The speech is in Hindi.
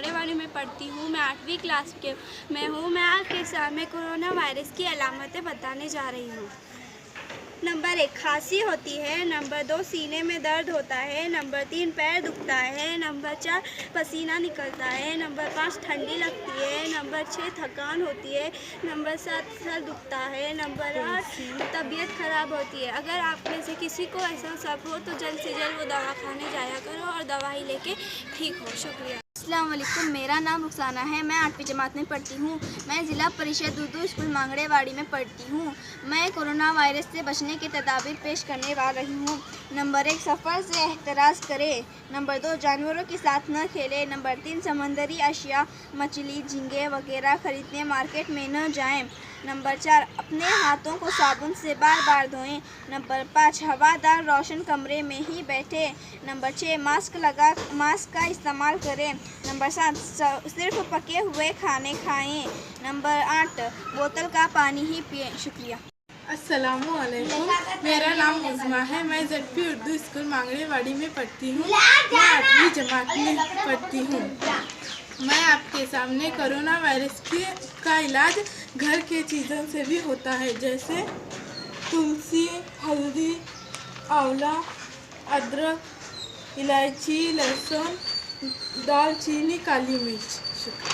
मांगड़ेवाड़ी में पढ़ती हूँ। मैं 8वीं क्लास में हूँ। मैं आपके सामने कोरोना वायरस की अलामतें बताने जा रही हूँ। नंबर 1 खांसी होती है। नंबर 2 सीने में दर्द होता है। नंबर 3 पैर दुखता है। नंबर 4 पसीना निकलता है। नंबर 5 ठंडी लगती है। नंबर 6 थकान होती है। नंबर 7 सर दुखता है। नंबर 8 तबीयत खराब होती है। अगर आप में से किसी को ऐसा सब हो तो जल्द से जल्द वो दवाखाने जाया करो और दवाई लेके ठीक हो। शुक्रिया। अस्सलाम वालेकुम। मेरा नाम रुखसाना है। मैं 8वीं जमात में पढ़ती हूँ। मैं ज़िला परिषद उर्दू स्कूल मांगड़ेवाड़ी में पढ़ती हूँ। मैं कोरोना वायरस से बचने के तदाबीर पेश करने वाली रही हूँ। नंबर 1 सफ़र से एहतराज़ करें। नंबर 2 जानवरों के साथ न खेलें। नंबर 3 समंदरी अशिया मछली झींगे वगैरह ख़रीदने मार्केट में न जाएं। नंबर 4 अपने हाथों को साबुन से बार बार धोएं। नंबर 5 हवादार रोशन कमरे में ही बैठें। नंबर 6 मास्क का इस्तेमाल करें। नंबर 7 सिर्फ पके हुए खाने खाएं। नंबर 8 बोतल का पानी ही पिएं। शुक्रिया। अस्सलामुअलैकुम। मेरा नाम उज़्मा है। मैं ज़ेडपी उर्दू स्कूल मांगड़ेवाड़ी में पढ़ती हूँ। मैं 8वीं जमात में पढ़ती हूँ। मैं आपके सामने कोरोना वायरस का इलाज घर के चीज़ों से भी होता है, जैसे तुलसी, हल्दी, आंवला, अदरक, इलायची, लहसुन, दालचीनी, काली मिर्च। शुक्रिया।